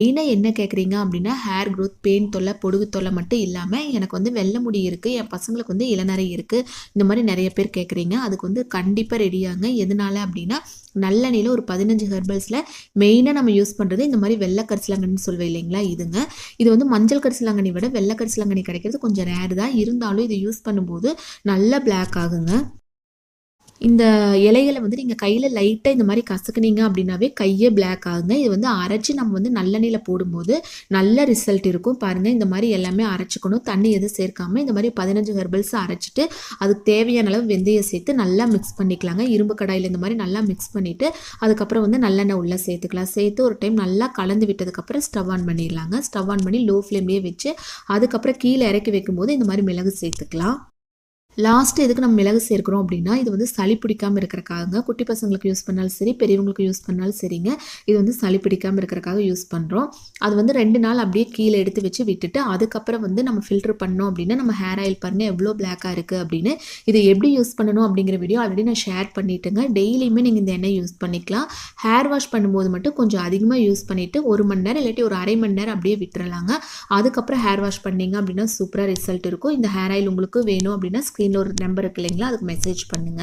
மெயினாக என்ன கேட்குறீங்க அப்படின்னா, ஹேர் க்ரோத், பேன் தொல்லை, பொடுகு தொல்லை மட்டும் இல்லாமல் எனக்கு வந்து வெள்ளை முடி இருக்குது, என் பசங்களுக்கு வந்து இளநரை இருக்குது, இந்த மாதிரி நிறைய பேர் கேட்குறீங்க. அதுக்கு வந்து கண்டிப்பாக ரெடியாங்க. எதனால அப்படின்னா, நல்லெண்ணெயில் ஒரு 15 ஹெர்பல்ஸில் மெயினாக நம்ம யூஸ் பண்ணுறது இந்த மாதிரி வெள்ளை கரிசலாங்கண்ணின்னு சொல்வேன் இல்லைங்களா, இதுங்க. இது வந்து மஞ்சள் கரிசலாங்கண்ணி விட வெள்ளை கரிசலாங்கண்ணி கிடைக்கிறது கொஞ்சம் ரேர் தான். இருந்தாலும் இதை யூஸ் பண்ணும்போது நல்லா பிளாக் ஆகுங்க. இந்த இலைகள வந்து நீங்க கையில லைட்டா இந்த மாரி கசக்குனீங்க அப்படின்னாவே கையே பிளாக் ஆகுங்க. இது வந்து அரைச்சு நம்ம வந்து நல்லெண்ணெயில போடும்போது நல்ல ரிசல்ட் இருக்கும். பாருங்க இந்த மாரி எல்லாமே அரைச்சுக்கணும். தண்ணி எதுவும் சேர்க்காம இந்த மாரி 15 ஹெர்பல்ஸ் அரைச்சுட்டு அதுக்கு தேவையான அளவு வெந்தயம் சேர்த்து நல்லா மிக்ஸ் பண்ணிக்கலாங்க. இரும்பு கடாயில இந்த மாரி நல்லா மிக்ஸ் பண்ணிட்டு அதுக்கப்புறம் வந்து நல்லெண்ணெய் உள்ள சேர்த்துக்கலாம். சேர்த்து ஒரு டைம் நல்லா கலந்து விட்டதுக்கப்புறம் ஸ்டவ் ஆன் பண்ணிடலாங்க. ஸ்டவ் ஆன் பண்ணி லோ ஃப்ளேம்லேயே வச்சு அதுக்கப்புறம் கீழே இறக்கி வைக்கும்போது இந்த மாரி மிளகு சேர்த்துக்கலாம். லாஸ்ட் எதுக்கு நம்ம மிளகு சேர்க்கிறோம் அப்படின்னா, இது வந்து சளி பிடிக்காம இருக்கிறக்காகங்க. குட்டி பசங்களுக்கு யூஸ் பண்ணாலும் சரி, பெரியவங்களுக்கு யூஸ் பண்ணாலும் சரிங்க. இது வந்து சளி பிடிக்காம இருக்கிறக்காக யூஸ் பண்ணுறோம். அது வந்து 2 நாள் அப்படியே கீழே எடுத்து வச்சு விட்டுட்டு, அதுக்கப்புறம் வந்து நம்ம ஃபில்டர் பண்ணோம் அப்படின்னா, நம்ம ஹேர் ஆயில் பாருங்க எவ்வளோ பிளாக்காக இருக்குது அப்படின்னு. இதை எப்படி யூஸ் பண்ணணும் அப்படிங்கிற வீடியோ ஆல்ரெடி நான் ஷேர் பண்ணிட்டேங்க. டெய்லியுமே நீங்கள் இந்த எண்ணெய் யூஸ் பண்ணிக்கலாம். ஹேர் வாஷ் பண்ணும்போது மட்டும் கொஞ்சம் அதிகமாக யூஸ் பண்ணிவிட்டு 1 மணி நேரம் இல்லாட்டி ஒரு 1/2 மணி நேரம் அப்படியே விட்டுறலாங்க. அதுக்கப்புறம் ஹேர் வாஷ் பண்ணீங்க அப்படின்னா சூப்பராக ரிசல்ட் இருக்கும். இந்த ஹேர் ஆயில் உங்களுக்கு வேணும் அப்படின்னா ஸ்க்ரீனில் ஒரு நம்பர் இருக்கு இல்லைங்களா, அதுக்கு மெசேஜ் பண்ணுங்கள்.